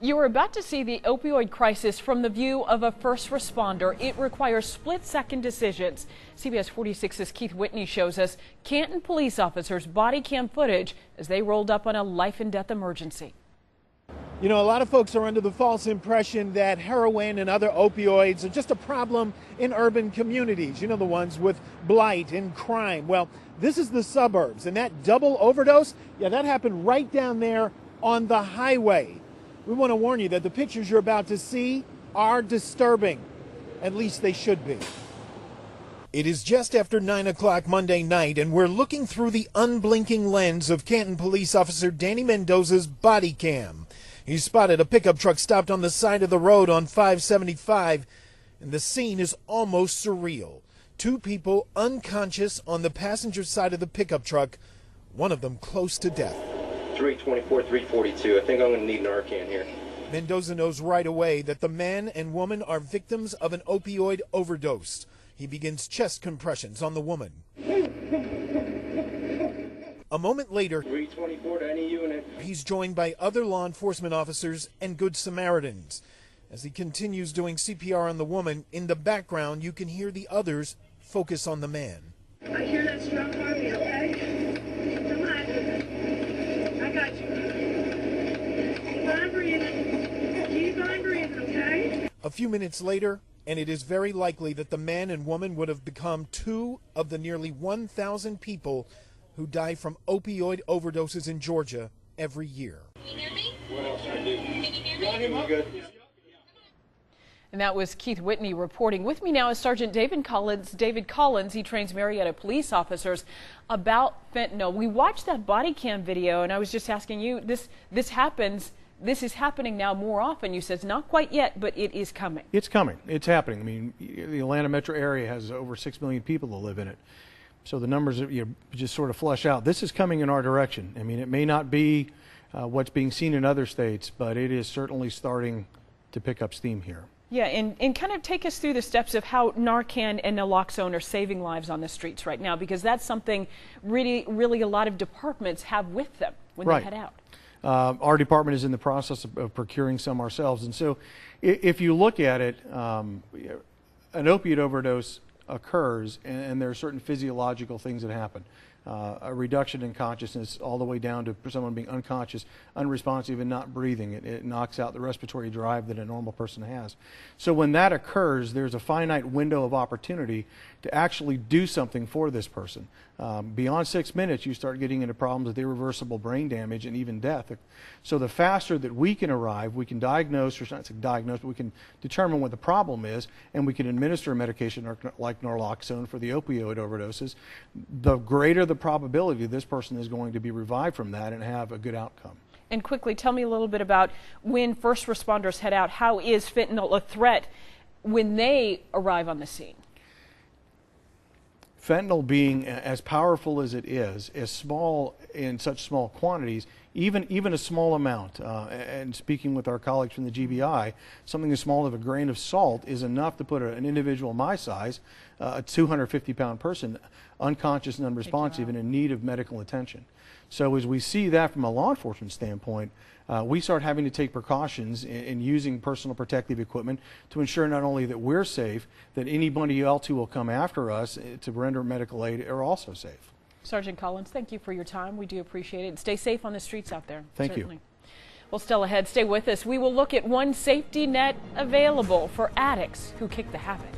You're about to see the opioid crisis from the view of a first responder. It requires split-second decisions. CBS 46's Keith Whitney shows us Canton police officers' body cam footage as they rolled up on a life-and-death emergency. You know, a lot of folks are under the false impression that heroin and other opioids are just a problem in urban communities. You know, the ones with blight and crime. Well, this is the suburbs, and that double overdose, yeah, that happened right down there on the highway. We want to warn you that the pictures you're about to see are disturbing. At least they should be. It is just after 9 o'clock Monday night, and we're looking through the unblinking lens of Canton police officer Danny Mendoza's body cam. He spotted a pickup truck stopped on the side of the road on 575, and the scene is almost surreal. Two people unconscious on the passenger side of the pickup truck, one of them close to death. 324, 342. I think I'm going to need an Narcan here. Mendoza knows right away that the man and woman are victims of an opioid overdose. He begins chest compressions on the woman. A moment later, 324 to any unit. He's joined by other law enforcement officers and Good Samaritans. As he continues doing CPR on the woman, in the background you can hear the others focus on the man. I hear that strong heartbeat, okay? Come on. I got you. Keep on breathing. Keep on breathing, okay? A few minutes later, and it is very likely that the man and woman would have become two of the nearly 1,000 people who die from opioid overdoses in Georgia every year. Can you hear me? What else can I do? Can you hear me? Good. And that was Keith Whitney reporting. With me now is Sergeant David Collins. He trains Marietta police officers about fentanyl. We watched that body cam video, and I was just asking you, this is happening now more often. You said it's not quite yet, but it is coming. It's coming. It's happening. I mean, the Atlanta metro area has over 6 million people that live in it. So the numbers just sort of flush out. This is coming in our direction. I mean, it may not be what's being seen in other states, but it is certainly starting to pick up steam here. Yeah, and kind of take us through the steps of how Narcan and naloxone are saving lives on the streets right now, because that's something really a lot of departments have with them when they head out. Our department is in the process of procuring some ourselves. And so if you look at it, an opiate overdose occurs, and there are certain physiological things that happen. A reduction in consciousness all the way down to someone being unconscious, unresponsive, and not breathing. It knocks out the respiratory drive that a normal person has. So when that occurs, there's a finite window of opportunity to actually do something for this person. Beyond 6 minutes, you start getting into problems with irreversible brain damage and even death. So the faster that we can arrive, we can diagnose, or not say diagnose, but we can determine what the problem is, and we can administer a medication like naloxone for the opioid overdoses, the greater the probability this person is going to be revived from that and have a good outcome. And quickly, tell me a little bit about when first responders head out. How is fentanyl a threat when they arrive on the scene? Fentanyl, being as powerful as it is small in such small quantities, even a small amount, and speaking with our colleagues from the GBI, something as small as a grain of salt is enough to put an individual my size, a 250-pound person, unconscious and unresponsive and in need of medical attention. So as we see that from a law enforcement standpoint, we start having to take precautions in using personal protective equipment to ensure not only that we're safe, that anybody else who will come after us to render medical aid are also safe. Sergeant Collins, thank you for your time. We do appreciate it. Stay safe on the streets out there. Thank Certainly. you. Well, still ahead, stay with us. We will look at one safety net available for addicts who kick the habit.